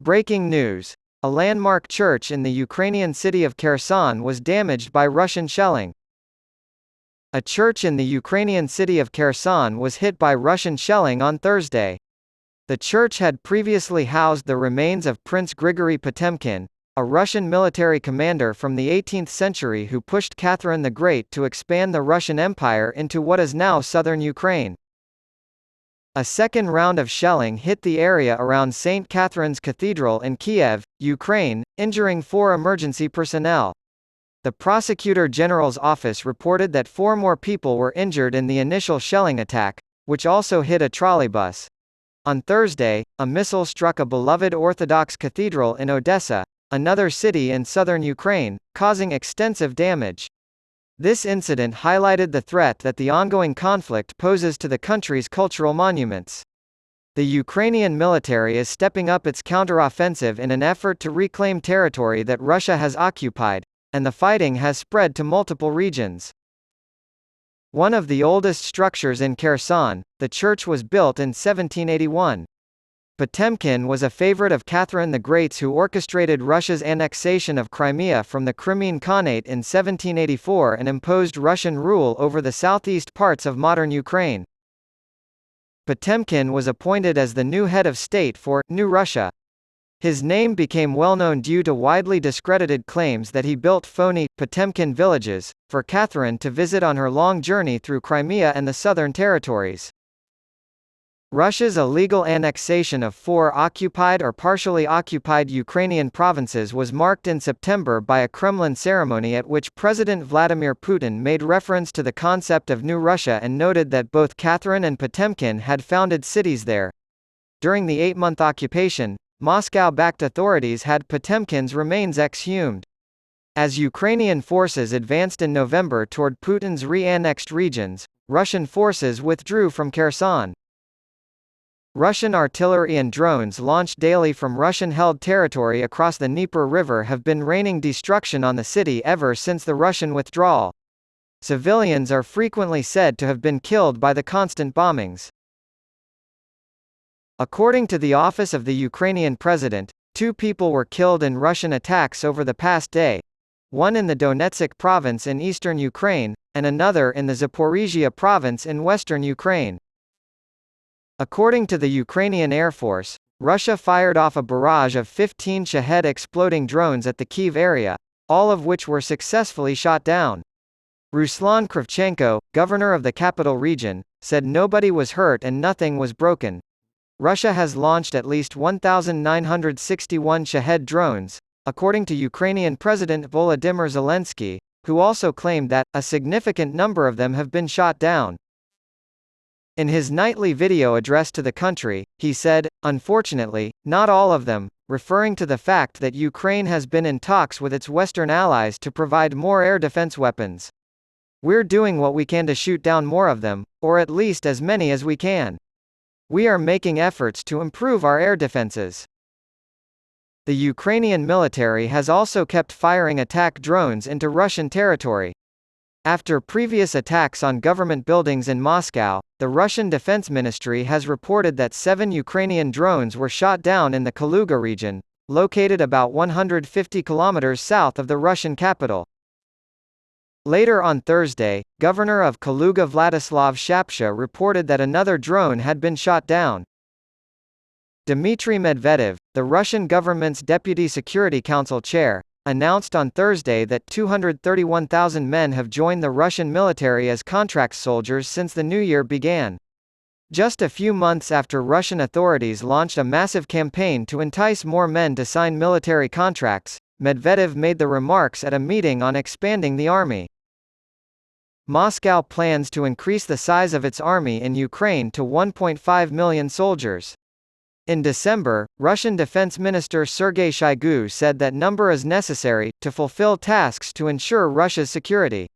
Breaking news. A landmark church in the Ukrainian city of Kherson was damaged by Russian shelling. A church in the Ukrainian city of Kherson was hit by Russian shelling on Thursday. The church had previously housed the remains of Prince Grigory Potemkin, a Russian military commander from the 18th century who pushed Catherine the Great to expand the Russian Empire into what is now southern Ukraine. A second round of shelling hit the area around St. Catherine's Cathedral in Kiev, Ukraine, injuring 4 emergency personnel. The Prosecutor General's office reported that 4 more people were injured in the initial shelling attack, which also hit a trolleybus. On Thursday, a missile struck a beloved Orthodox cathedral in Odessa, another city in southern Ukraine, causing extensive damage. This incident highlighted the threat that the ongoing conflict poses to the country's cultural monuments. The Ukrainian military is stepping up its counteroffensive in an effort to reclaim territory that Russia has occupied, and the fighting has spread to multiple regions. One of the oldest structures in Kherson, the church was built in 1781. Potemkin was a favorite of Catherine the Great's, who orchestrated Russia's annexation of Crimea from the Crimean Khanate in 1784 and imposed Russian rule over the southeast parts of modern Ukraine. Potemkin was appointed as the new head of state for New Russia. His name became well-known due to widely discredited claims that he built phony Potemkin villages for Catherine to visit on her long journey through Crimea and the southern territories. Russia's illegal annexation of 4 occupied or partially occupied Ukrainian provinces was marked in September by a Kremlin ceremony at which President Vladimir Putin made reference to the concept of New Russia and noted that both Catherine and Potemkin had founded cities there. During the 8-month occupation, Moscow-backed authorities had Potemkin's remains exhumed. As Ukrainian forces advanced in November toward Putin's re-annexed regions, Russian forces withdrew from Kherson. Russian artillery and drones launched daily from Russian-held territory across the Dnieper River have been raining destruction on the city ever since the Russian withdrawal. Civilians are frequently said to have been killed by the constant bombings. According to the office of the Ukrainian president, 2 people were killed in Russian attacks over the past day, one in the Donetsk province in eastern Ukraine, and another in the Zaporizhia province in western Ukraine. According to the Ukrainian Air Force, Russia fired off a barrage of 15 Shahed exploding drones at the Kyiv area, all of which were successfully shot down. Ruslan Kravchenko, governor of the capital region, said nobody was hurt and nothing was broken. Russia has launched at least 1,961 Shahed drones, according to Ukrainian President Volodymyr Zelensky, who also claimed that a significant number of them have been shot down. In his nightly video address to the country, he said, "Unfortunately, not all of them," referring to the fact that Ukraine has been in talks with its Western allies to provide more air defense weapons. "We're doing what we can to shoot down more of them, or at least as many as we can. We are making efforts to improve our air defenses." The Ukrainian military has also kept firing attack drones into Russian territory. After previous attacks on government buildings in Moscow, the Russian Defense Ministry has reported that 7 Ukrainian drones were shot down in the Kaluga region, located about 150 kilometers south of the Russian capital. Later on Thursday, Governor of Kaluga Vladislav Shapsha reported that another drone had been shot down. Dmitry Medvedev, the Russian government's Deputy Security Council chair, announced on Thursday that 231,000 men have joined the Russian military as contract soldiers since the new year began. Just a few months after Russian authorities launched a massive campaign to entice more men to sign military contracts, Medvedev made the remarks at a meeting on expanding the army. Moscow plans to increase the size of its army in Ukraine to 1.5 million soldiers. In December, Russian Defense Minister Sergei Shoigu said that number is necessary to fulfill tasks to ensure Russia's security.